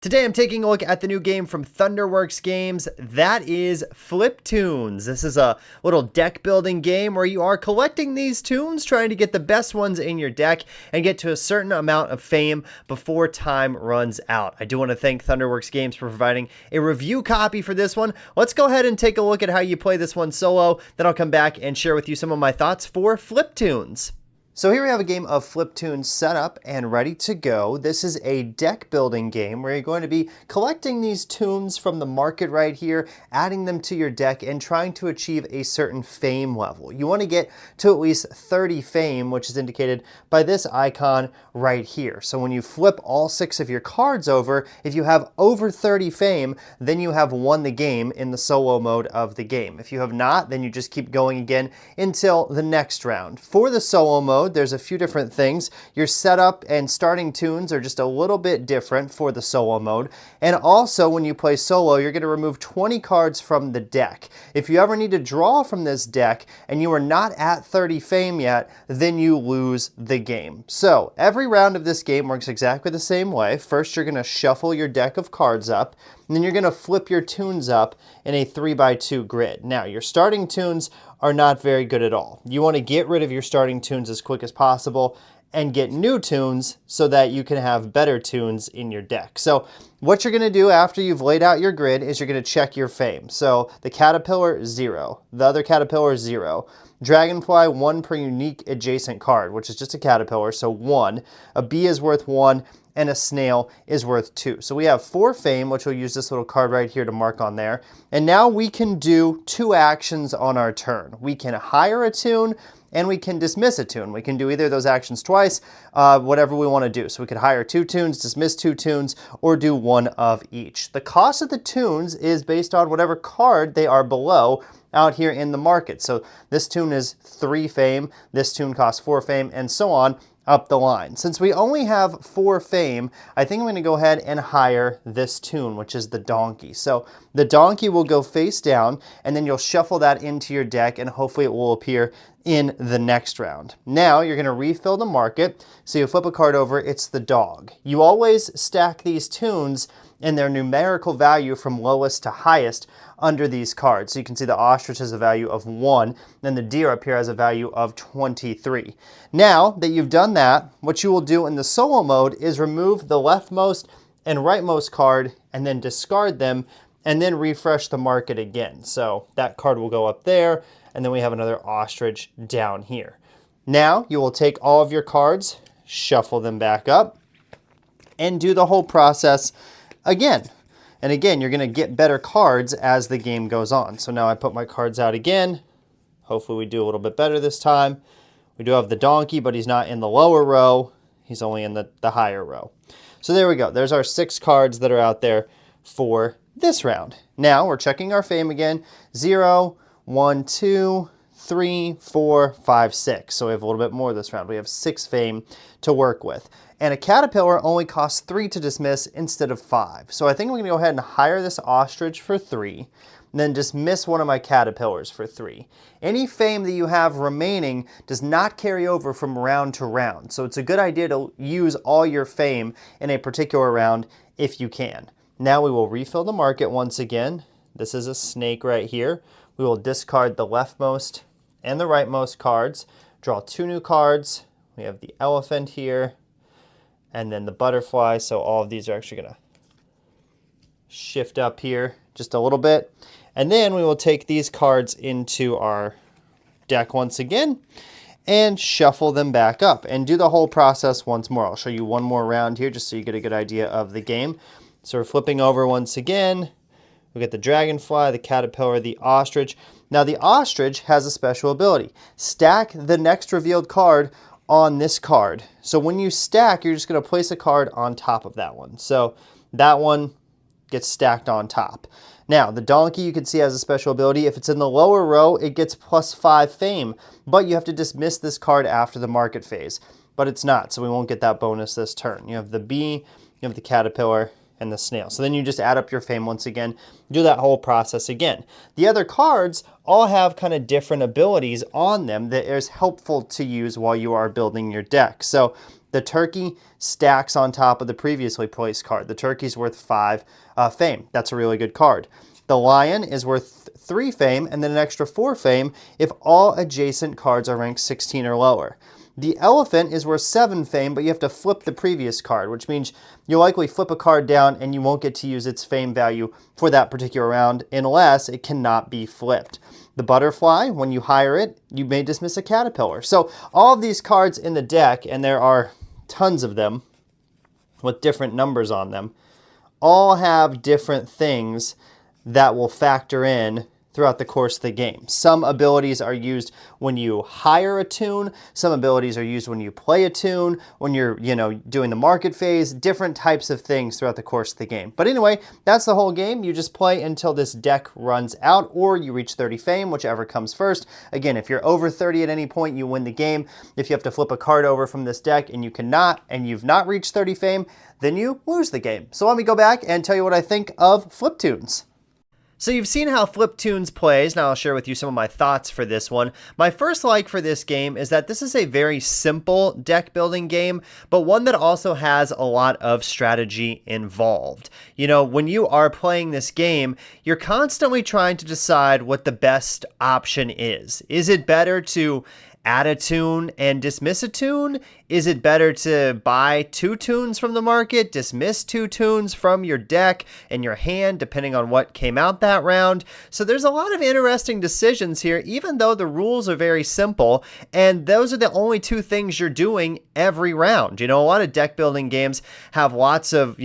Today I'm taking a look at the new game from Thunderworks Games, that is FlipToons. This is a little deck building game where you are collecting these tunes, trying to get the best ones in your deck and get to a certain amount of fame before time runs out. I do want to thank Thunderworks Games for providing a review copy for this one. Let's go ahead and take a look at how you play this one solo, then I'll come back and share with you some of my thoughts for FlipToons. So here we have a game of FlipToons set up and ready to go. This is a deck building game where you're going to be collecting these tunes from the market right here, adding them to your deck and trying to achieve a certain fame level. You want to get to at least 30 fame, which is indicated by this icon right here. So when you flip all 6 of your cards over, if you have over 30 fame, then you have won the game in the solo mode of the game. If you have not, then you just keep going again until the next round. For the solo mode, there's a few different things. Your setup and starting tunes are just a little bit different for the solo mode. And also when you play solo, you're going to remove 20 cards from the deck. If you ever need to draw from this deck and you are not at 30 fame yet, then you lose the game. So every round of this game works exactly the same way. First, you're going to shuffle your deck of cards up, and then you're going to flip your tunes up in a 3x2 grid. Now, your starting tunes are not very good at all. You want to get rid of your starting tunes as quick as possible and get new tunes so that you can have better tunes in your deck. So what you're going to do after you've laid out your grid is you're going to check your fame. So the caterpillar, 0. The other caterpillar, 0. Dragonfly, 1 per unique adjacent card, which is just a caterpillar, so 1. A bee is worth 1, and a snail is worth 2. So we have 4 fame, which we'll use this little card right here to mark on there. And now we can do 2 actions on our turn. We can hire a tune, and we can dismiss a tune. We can do either of those actions twice, whatever we want to do. So we could hire 2 tunes, dismiss 2 tunes, or do 1 of each. The cost of the tunes is based on whatever card they are below out here in the market. So this tune is 3 fame, this tune costs 4 fame, and so on up the line. Since we only have 4 fame, I think I'm going to go ahead and hire this tune, which is the donkey. So the donkey will go face down, and then you'll shuffle that into your deck, and hopefully it will appear in the next round. Now you're going to refill the market, so you flip a card over, it's the dog. You always stack these tunes in their numerical value from lowest to highest under these cards. So you can see the ostrich has a value of 1, then the deer up here has a value of 23. Now that you've done that, what you will do in the solo mode is remove the leftmost and rightmost card and then discard them and then refresh the market again. So that card will go up there, and then we have another ostrich down here. Now you will take all of your cards, shuffle them back up, and do the whole process again. And again, you're going to get better cards as the game goes on. So now I put my cards out again. Hopefully we do a little bit better this time. We do have the donkey, but he's not in the lower row. He's only in the higher row. So there we go. There's our 6 cards that are out there for this round. Now we're checking our fame again. 0, 1, 2, 3, 4, 5, 6. So we have a little bit more this round. We have 6 fame to work with. And a caterpillar only costs 3 to dismiss instead of 5. So I think I'm going to go ahead and hire this ostrich for 3, and then dismiss one of my caterpillars for 3. Any fame that you have remaining does not carry over from round to round. So it's a good idea to use all your fame in a particular round if you can. Now we will refill the market once again. This is a snake right here. We will discard the leftmost and the rightmost cards, draw 2 new cards. We have the elephant here, and then the butterfly. So all of these are actually going to shift up here just a little bit. And then we will take these cards into our deck once again and shuffle them back up and do the whole process once more. I'll show you one more round here just so you get a good idea of the game. So we're flipping over once again. We get the dragonfly, the caterpillar, the ostrich. Now the ostrich has a special ability. Stack the next revealed card on this card. So when you stack, you're just going to place a card on top of that one. So that one gets stacked on top. Now, the donkey you can see has a special ability. If it's in the lower row, it gets +5 fame, but you have to dismiss this card after the market phase. But it's not, so we won't get that bonus this turn. You have the bee, you have the caterpillar, and the snail. So then you just add up your fame once again, do that whole process again. The other cards all have kind of different abilities on them that is helpful to use while you are building your deck. So The turkey stacks on top of the previously placed card. The turkey's worth 5 fame. That's a really good card. The lion is worth 3 fame and then an extra 4 fame if all adjacent cards are ranked 16 or lower. The elephant is worth 7 fame, but you have to flip the previous card, which means you'll likely flip a card down and you won't get to use its fame value for that particular round unless it cannot be flipped. The butterfly, when you hire it, you may dismiss a caterpillar. So all of these cards in the deck, and there are tons of them with different numbers on them, all have different things that will factor in throughout the course of the game. Some abilities are used when you hire a toon, some abilities are used when you play a toon, when you're, doing the market phase, different types of things throughout the course of the game. But anyway, that's the whole game. You just play until this deck runs out or you reach 30 fame, whichever comes first. Again, if you're over 30 at any point, you win the game. If you have to flip a card over from this deck and you cannot, and you've not reached 30 fame, then you lose the game. So let me go back and tell you what I think of FlipToons. So you've seen how FlipToons plays. Now I'll share with you some of my thoughts for this one. My first like for this game is that this is a very simple deck building game, but one that also has a lot of strategy involved. When you are playing this game, you're constantly trying to decide what the best option is. Is it better to add a toon and dismiss a toon? Is it better to buy 2 toons from the market, dismiss 2 toons from your deck and your hand, depending on what came out that round? So there's a lot of interesting decisions here, even though the rules are very simple, and those are the only 2 things you're doing every round. A lot of deck building games have lots of,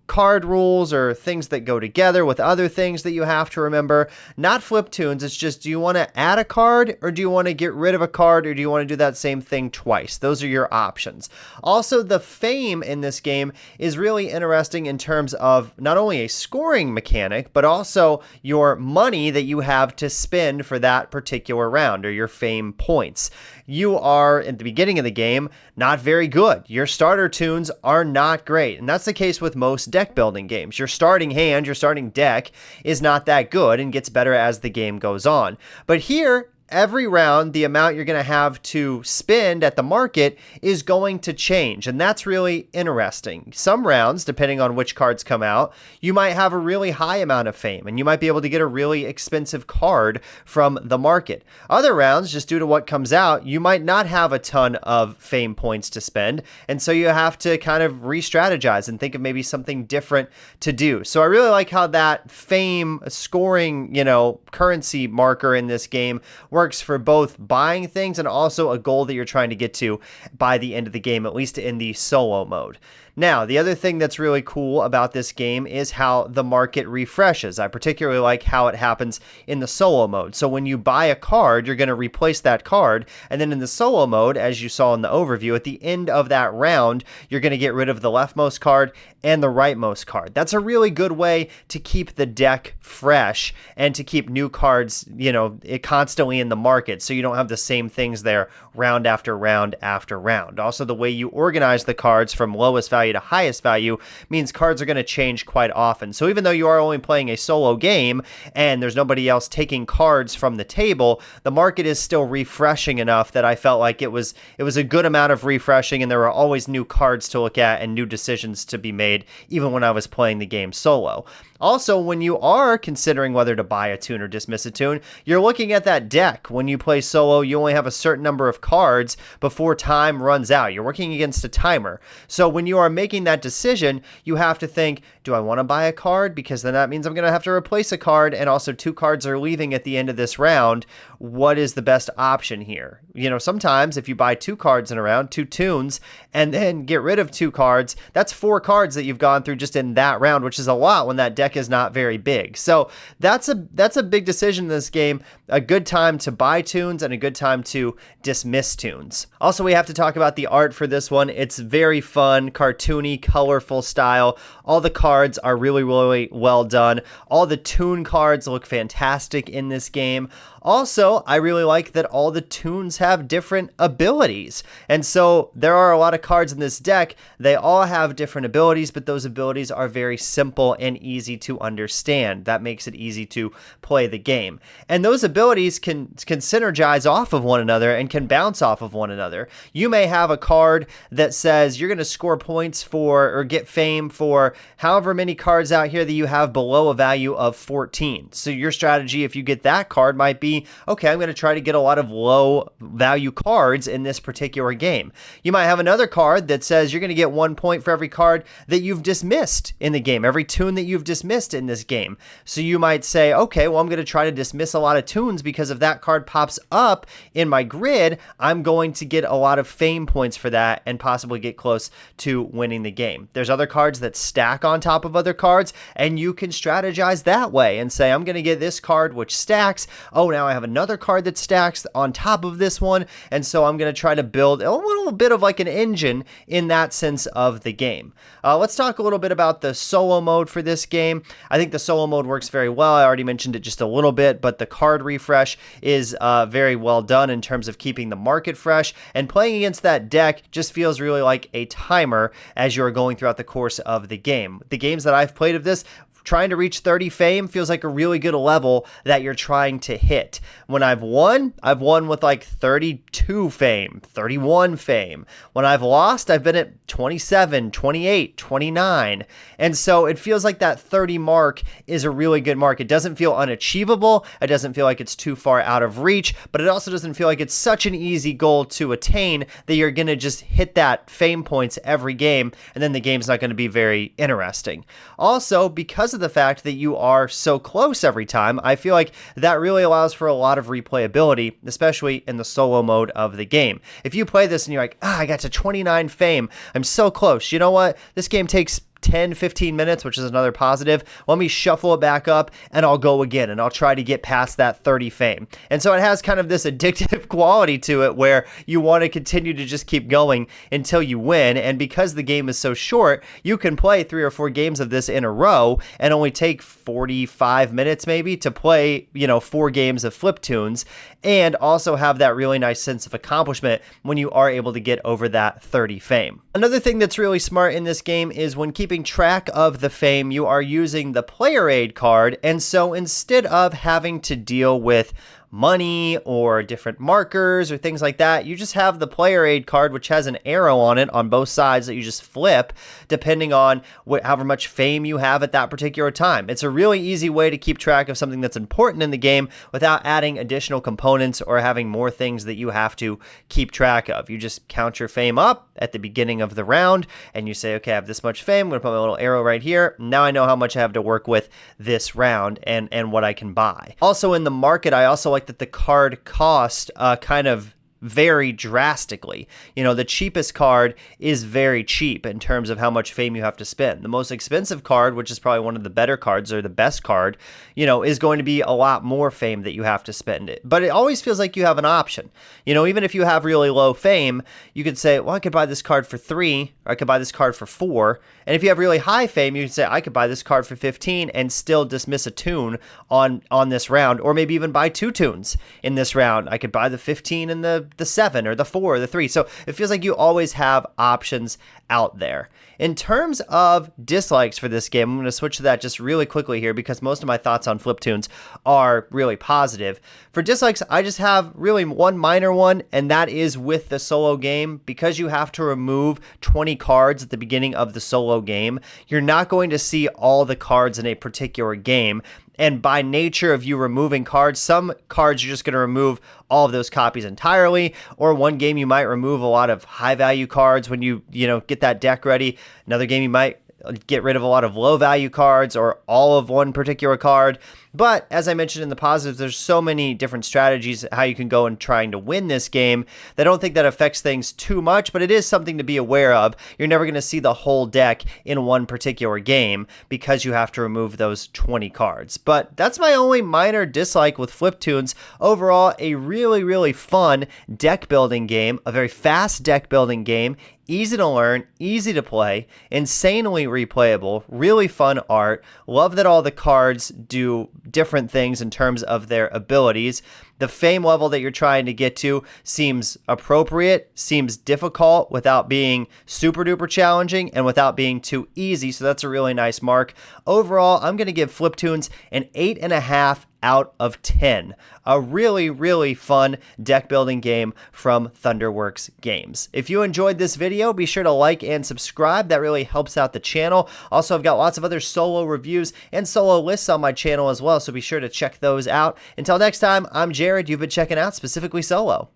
card rules or things that go together with other things that you have to remember. Not FlipToons. It's just, do you want to add a card or do you want to get rid of a card or do you want to do that same thing twice? Those are your options. Also, the fame in this game is really interesting in terms of not only a scoring mechanic, but also your money that you have to spend for that particular round or your fame points. You are, at the beginning of the game, not very good. Your starter toons are not great. And that's the case with most deck building games. Your starting hand, your starting deck is not that good and gets better as the game goes on. But here, every round, the amount you're going to have to spend at the market is going to change, and that's really interesting. Some rounds, depending on which cards come out, you might have a really high amount of fame, and you might be able to get a really expensive card from the market. Other rounds, just due to what comes out, you might not have a ton of fame points to spend, and so you have to kind of re-strategize and think of maybe something different to do. So I really like how that fame scoring, currency marker in this game works for both buying things and also a goal that you're trying to get to by the end of the game, at least in the solo mode. Now, the other thing that's really cool about this game is how the market refreshes. I particularly like how it happens in the solo mode. So when you buy a card, you're going to replace that card. And then in the solo mode, as you saw in the overview, at the end of that round, you're going to get rid of the leftmost card and the rightmost card. That's a really good way to keep the deck fresh and to keep new cards, constantly in the market, so you don't have the same things there round after round after round. Also, the way you organize the cards from lowest value to highest value means cards are going to change quite often. So even though you are only playing a solo game and there's nobody else taking cards from the table, the market is still refreshing enough that I felt like it was a good amount of refreshing, and there were always new cards to look at and new decisions to be made even when I was playing the game solo. Also, when you are considering whether to buy a toon or dismiss a toon, you're looking at that deck. When you play solo, you only have a certain number of cards before time runs out. You're working against a timer. So when you are making that decision, you have to think, do I want to buy a card? Because then that means I'm going to have to replace a card, and also 2 cards are leaving at the end of this round. What is the best option here? Sometimes if you buy 2 cards in a round, 2 toons, and then get rid of 2 cards, that's 4 cards that you've gone through just in that round, which is a lot when that deck is not very big. So that's a big decision in this game. A good time to buy toons and a good time to dismiss toons. Also, we have to talk about the art for this one. It's very fun, cartoony, colorful style. All the cards are really, really well done. All the toon cards look fantastic in this game. Also, I really like that all the toons have different abilities. And so there are a lot of cards in this deck. They all have different abilities, but those abilities are very simple and easy easy to understand. That makes it easy to play the game. And those abilities can synergize off of one another and can bounce off of one another. You may have a card that says you're going to score points for or get fame for however many cards out here that you have below a value of 14. So your strategy, if you get that card, might be, okay, I'm going to try to get a lot of low value cards in this particular game. You might have another card that says you're going to get 1 point for every card that you've dismissed in the game, every toon that you've dismissed in this game. So you might say, okay, well, I'm going to try to dismiss a lot of toons because if that card pops up in my grid, I'm going to get a lot of fame points for that and possibly get close to winning the game. There's other cards that stack on top of other cards, and you can strategize that way and say, I'm going to get this card which stacks. Oh, now I have another card that stacks on top of this one, and so I'm going to try to build a little bit of like an engine in that sense of the game. Let's talk a little bit about the solo mode for this game. I think the solo mode works very well. I already mentioned it just a little bit, but the card refresh is very well done in terms of keeping the market fresh, and playing against that deck just feels really like a timer as you're going throughout the course of the game. The games that I've played of this, trying to reach 30 fame feels like a really good level that you're trying to hit. When I've won with like 32 fame, 31 fame. When I've lost, I've been at 27, 28, 29. And so it feels like that 30 mark is a really good mark. It doesn't feel unachievable. It doesn't feel like it's too far out of reach, but it also doesn't feel like it's such an easy goal to attain that you're going to just hit that fame points every game, and then the game's not going to be very interesting. Also, because of the fact that you are so close every time, I feel like that really allows for a lot of replayability, especially in the solo mode of the game. If you play this and you're like, I got to 29 fame, I'm so close. You know what? This game takes 10-15 minutes, which is another positive. Let me shuffle it back up and I'll go again, and I'll try to get past that 30 fame. And so it has kind of this addictive quality to it where you want to continue to just keep going until you win. And because the game is so short, you can play 3 or 4 games of this in a row and only take 45 minutes maybe to play, 4 games of FlipToons, and also have that really nice sense of accomplishment when you are able to get over that 30 fame. Another thing that's really smart in this game is when keeping track of the fame, you are using the player aid card. And so instead of having to deal with money or different markers or things like that, you just have the player aid card, which has an arrow on it on both sides that you just flip depending on however much fame you have at that particular time. It's a really easy way to keep track of something that's important in the game without adding additional components or having more things that you have to keep track of. You just count your fame up at the beginning of the round and you say, okay, I have this much fame. I'm going to put my little arrow right here. Now I know how much I have to work with this round and what I can buy. Also in the market, I also like that the card cost kind of vary drastically. The cheapest card is very cheap in terms of how much fame you have to spend. The most expensive card, which is probably one of the better cards or the best card, is going to be a lot more fame that you have to spend it. But it always feels like you have an option. Even if you have really low fame, you could say, well, I could buy this card for 3, or I could buy this card for 4. And if you have really high fame, you can say, I could buy this card for 15 and still dismiss a toon on this round, or maybe even buy 2 toons in this round. I could buy the 15 and the 7 or the 4 or the 3. So it feels like you always have options out there. In terms of dislikes for this game, I'm going to switch to that just really quickly here because most of my thoughts on FlipToons are really positive. For dislikes, I just have really one minor one, and that is with the solo game. Because you have to remove 20 cards at the beginning of the solo game, you're not going to see all the cards in a particular game. And by nature of you removing cards, some cards you're just going to remove all of those copies entirely, or one game you might remove a lot of high value cards when you get that deck ready. Another game you might get rid of a lot of low value cards or all of one particular card. But as I mentioned in the positives, there's so many different strategies how you can go and trying to win this game that I don't think that affects things too much, but it is something to be aware of. You're never going to see the whole deck in one particular game because you have to remove those 20 cards. But that's my only minor dislike with FlipToons. Overall, a really, really fun deck building game, a very fast deck building game, Easy to learn, easy to play, insanely replayable, really fun art. Love that all the cards do different things in terms of their abilities. The fame level that you're trying to get to seems appropriate, seems difficult without being super duper challenging and without being too easy. So that's a really nice mark. Overall, I'm going to give FlipToons an 8.5 out of 10. A really, really fun deck building game from Thunderworks Games. If you enjoyed this video, be sure to like and subscribe. That really helps out the channel. Also, I've got lots of other solo reviews and solo lists on my channel as well, so be sure to check those out. Until next time, I'm Jared. You've been checking out Specifically Solo.